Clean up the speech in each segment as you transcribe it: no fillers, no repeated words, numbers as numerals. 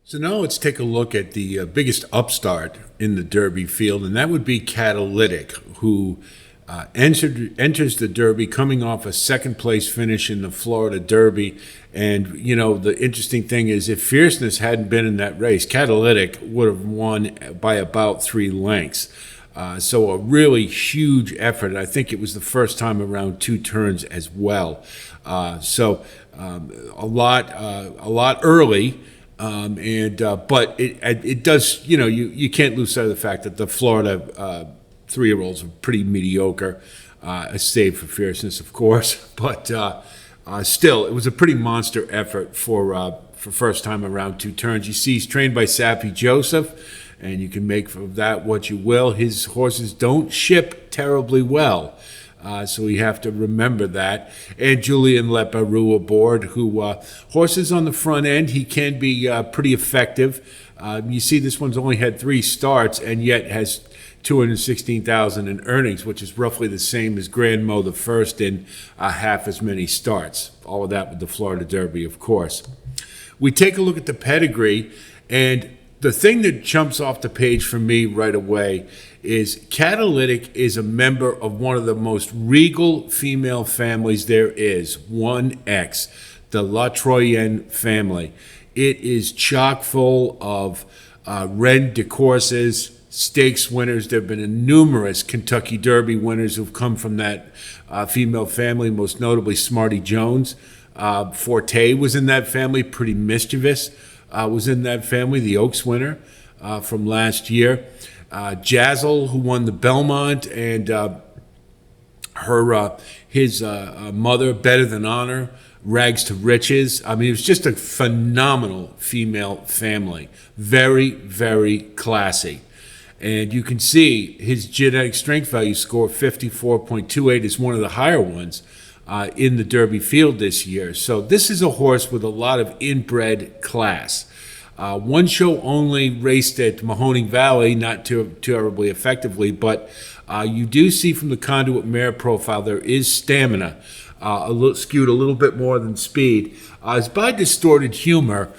So now let's take a look at the biggest upstart in the Derby field, and that would be Catalytic, who enters the Derby coming off a second place finish in the Florida Derby. And, you know, the interesting thing is if Fierceness hadn't been in that race, Catalytic would have won by about 3 lengths. So a really huge effort. I think it was the first time around 2 turns as well. A lot early. But it does, you can't lose sight of the fact that the Florida 3-year-olds are pretty mediocre, save for Fierceness, of course. But still, it was a pretty monster effort for first time around 2 turns. You see, he's trained by Sappy Joseph, and you can make of that what you will. His horses don't ship terribly well. So we have to remember that. And Julian Leparoux aboard, who horses on the front end, he can be pretty effective. You see this one's only had 3 starts and yet has $216,000 in earnings, which is roughly the same as Grand Mo the first in half as many starts. All of that with the Florida Derby, of course. We take a look at the pedigree, and the thing that jumps off the page for me right away is Catalytic is a member of one of the most regal female families there is, 1X, the La Troyenne family. It is chock full of Ren de courses, stakes winners. There have been numerous Kentucky Derby winners who've come from that female family, most notably Smarty Jones. Forte was in that family, Pretty Mischievous was in that family, the Oaks winner from last year. Jazzle, who won the Belmont, and his mother, Better Than Honor, Rags to Riches. I mean, it was just a phenomenal female family. Very, very classy. And you can see his genetic strength value score, 54.28, is one of the higher ones in the Derby field this year. So this is a horse with a lot of inbred class. One show only raced at Mahoning Valley, not too terribly effectively, but you do see from the Conduit Mare profile there is stamina, skewed a little bit more than speed. It's by Distorted Humor,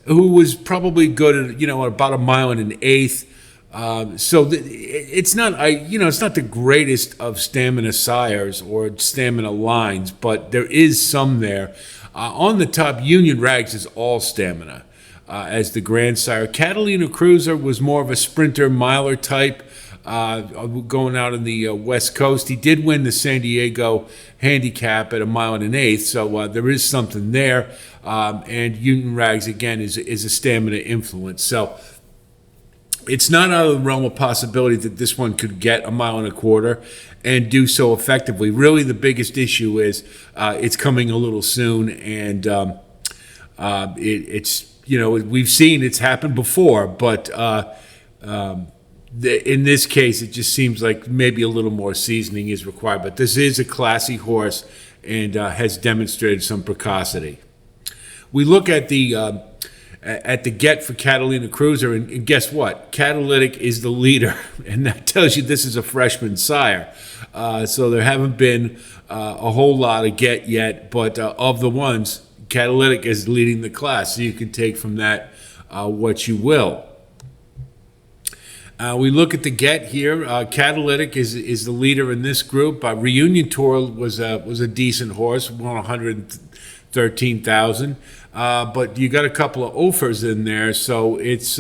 who was probably good at about a mile and an eighth. It's not the greatest of stamina sires or stamina lines, but there is some there. On the top, Union Rags is all stamina. As the grandsire. Catalina Cruiser was more of a sprinter, miler type, going out on the West Coast. He did win the San Diego handicap at a mile and an eighth, so there is something there. And Union Rags, again, is a stamina influence. So it's not out of the realm of possibility that this one could get a mile and a quarter and do so effectively. Really, the biggest issue is it's coming a little soon, and it's we've seen it's happened before, but in this case, it just seems like maybe a little more seasoning is required. But this is a classy horse and has demonstrated some precocity. We look at the get for Catalina Cruiser, and guess what? Catalytic is the leader, and that tells you this is a freshman sire. So there haven't been a whole lot of get yet, but of the ones, Catalytic is leading the class, so you can take from that what you will. We look at the get here. Catalytic is the leader in this group. Reunion Tour was a decent horse, won 113,000, but you got a couple of offers in there, so it's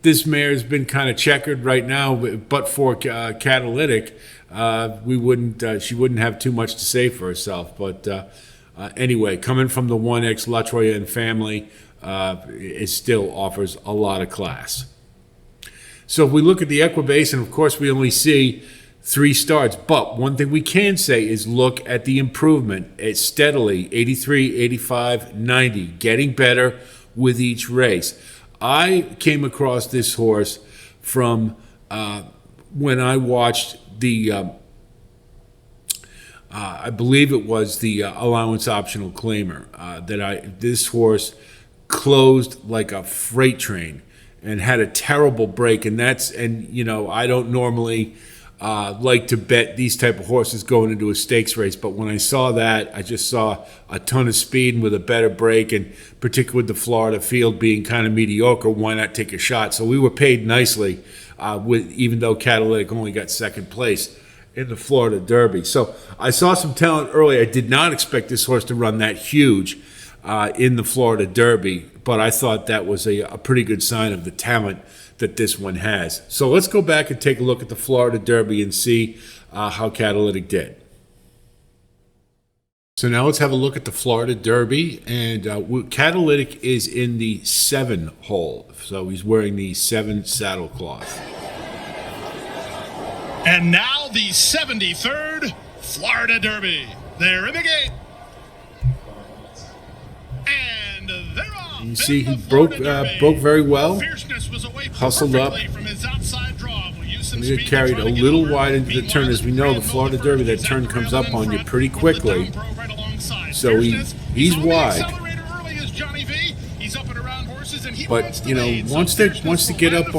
this mare has been kind of checkered right now. But for Catalytic, she wouldn't have too much to say for herself, but. Anyway, coming from the 1X La Troyenne family, it still offers a lot of class. So if we look at the Equibasin, of course, we only see 3 starts. But one thing we can say is look at the improvement. It's steadily 83, 85, 90, getting better with each race. I came across this horse from when I watched the... I believe it was the allowance optional claimer this horse closed like a freight train and had a terrible break, and I don't normally like to bet these type of horses going into a stakes race. But when I saw that, I just saw a ton of speed and with a better break, and particularly with the Florida field being kind of mediocre, why not take a shot? So we were paid nicely, even though Catalytic only got second place in the Florida Derby. So I saw some talent early. I did not expect this horse to run that huge in the Florida Derby, but I thought that was a pretty good sign of the talent that this one has. So let's go back and take a look at the Florida Derby and see how Catalytic did. So now let's have a look at the Florida Derby, and Catalytic is in the 7 hole, so he's wearing the 7 saddlecloth. And now the 73rd Florida Derby. They're in the gate. And they're off. You see he broke very well, hustled up, and he carried a little wide into the turn. As we know, the Florida Derby, that turn comes up on you pretty quickly. So he's wide. But, you know, wants to get up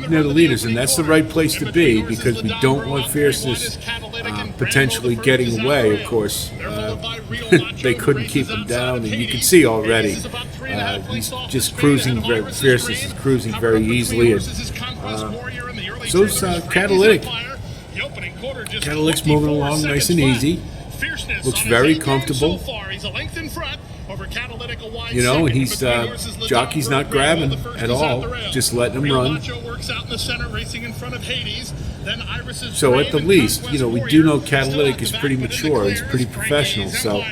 near the leaders, and that's the right place to be, because we don't want Fierceness potentially getting away. Of course, they couldn't keep him down, and you can see already he's just cruising. Fierceness is cruising very easily, and so's Catalytic. Catalytic's moving along nice and easy. Looks very comfortable. You know, and he's jockey's not grabbing at all, just letting him run. So at the least, you know, we do know Catalytic is pretty mature. He's pretty professional. So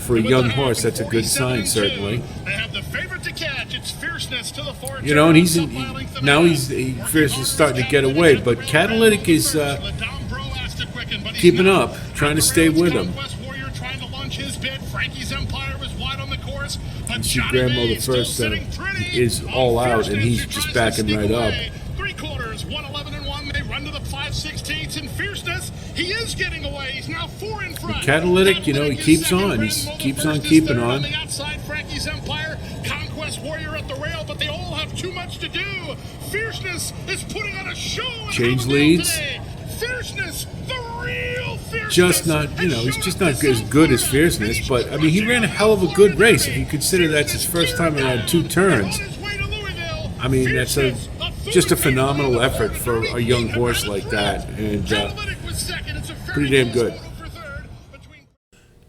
for a young horse, that's a good sign, certainly. You know, and Fierceness is starting to get away, but Catalytic is keeping up, trying to stay with him. You see Grandma the First is all out, and he's just backing right up. 3/4, 111-1. They run to the 5/16, and Fierceness, he is getting away. He's now 4 in front. Catalytic, you know, he keeps on. He keeps on keeping on. On the outside, Frankie's Empire, Conquest Warrior at the rail, but they all have too much to do. Fierceness is putting on a show. Change leads. Fierceness, the real Fierceness. Just not, you know, he's just not as good as Fierceness, but I mean, he ran a hell of a good race. If you consider that's his first time around 2 turns, I mean, that's just a phenomenal effort for a young horse like that, and pretty damn good.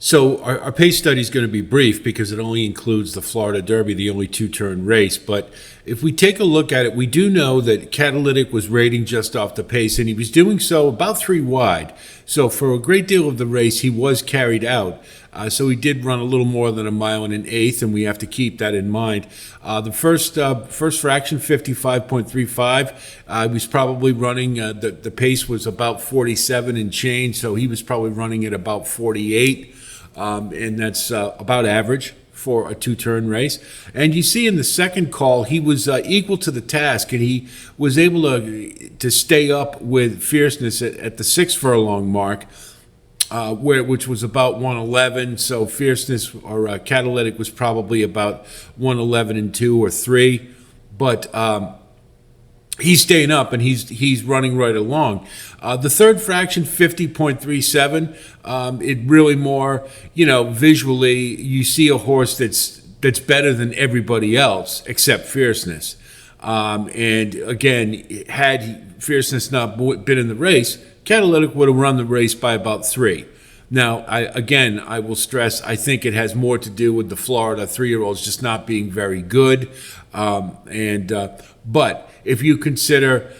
So our pace study is going to be brief because it only includes the Florida Derby, the only 2-turn race. But if we take a look at it, we do know that Catalytic was rating just off the pace, and he was doing so about 3 wide. So for a great deal of the race, he was carried out. So he did run a little more than 1 mile and 1/8, and we have to keep that in mind. The first fraction, 55.35, he was probably running, the pace was about 47 and change, so he was probably running at about 48. And that's about average for a 2-turn race. And you see in the second call, he was equal to the task, and he was able to stay up with Fierceness at the 6 furlong mark, which was about 111. So Fierceness or Catalytic was probably about 111 and 2 or 3. But he's staying up, and he's running right along. The third fraction, 50.37, it really more, you know, visually, you see a horse that's better than everybody else except Fierceness. And again, had Fierceness not been in the race, Catalytic would have run the race by about 3. Now, I will stress, I think it has more to do with the Florida 3-year-olds just not being very good. But if you consider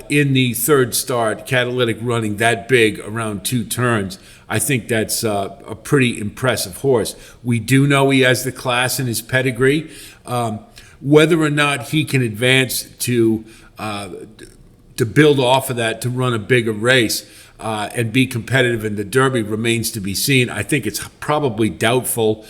in the third start, Catalytic running that big around 2 turns, I think that's a pretty impressive horse. We do know he has the class in his pedigree. Whether or not he can advance to build off of that to run a bigger race and be competitive in the Derby remains to be seen. I think it's probably doubtful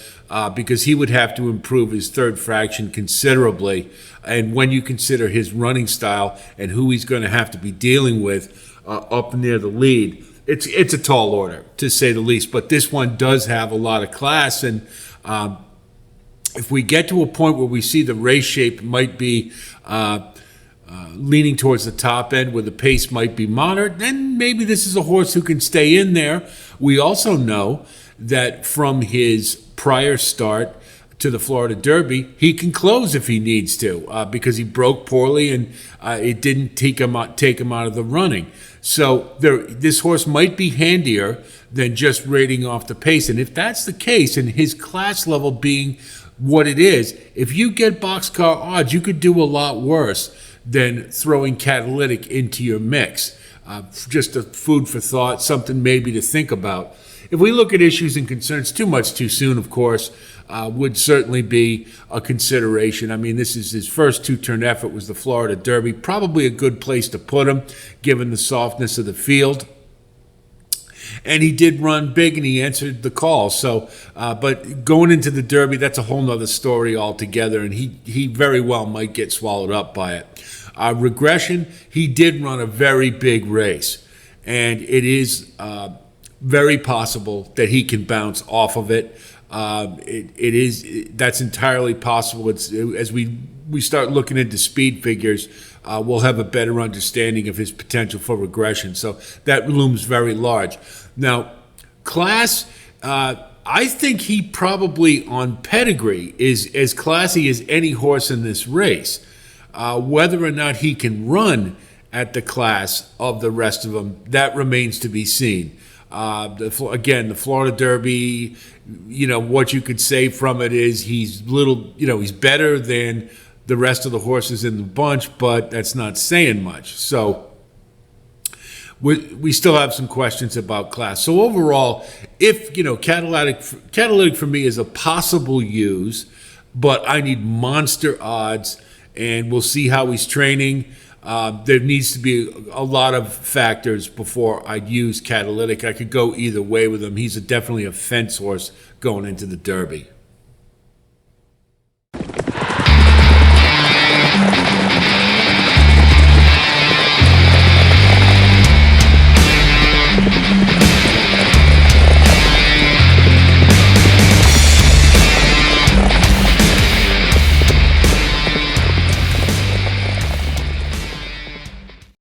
because he would have to improve his third fraction considerably. And when you consider his running style and who he's going to have to be dealing with up near the lead, it's a tall order, to say the least. But this one does have a lot of class, and if we get to a point where we see the race shape might be leaning towards the top end where the pace might be moderate, then maybe this is a horse who can stay in there. We also know that from his prior start to the Florida Derby, he can close if he needs to, because he broke poorly and it didn't take him out of the running. So this horse might be handier than just rating off the pace. And if that's the case, and his class level being what it is, if you get boxcar odds, you could do a lot worse than throwing Catalytic into your mix. Just a food for thought, something maybe to think about. If we look at issues and concerns, too much too soon, of course, would certainly be a consideration. I mean, this is his first two-turn effort, was the Florida Derby. Probably a good place to put him, given the softness of the field. And he did run big, and he answered the call. So, but going into the Derby, that's a whole nother story altogether, and he very well might get swallowed up by it. Regression, he did run a very big race, and it is very possible that he can bounce off of it. That's entirely possible. It's as we start looking into speed figures, we'll have a better understanding of his potential for regression. So that looms very large. Now, class, I think he probably on pedigree is as classy as any horse in this race. Whether or not he can run at the class of the rest of them, that remains to be seen. Again, the Florida Derby, what you could say from it is he's better than the rest of the horses in the bunch, but that's not saying much. So we still have some questions about class. So overall, if, Catalytic for me is a possible use, but I need monster odds, and we'll see how he's training. There needs to be a lot of factors before I'd use Catalytic. I could go either way with him. He's definitely a fence horse going into the Derby.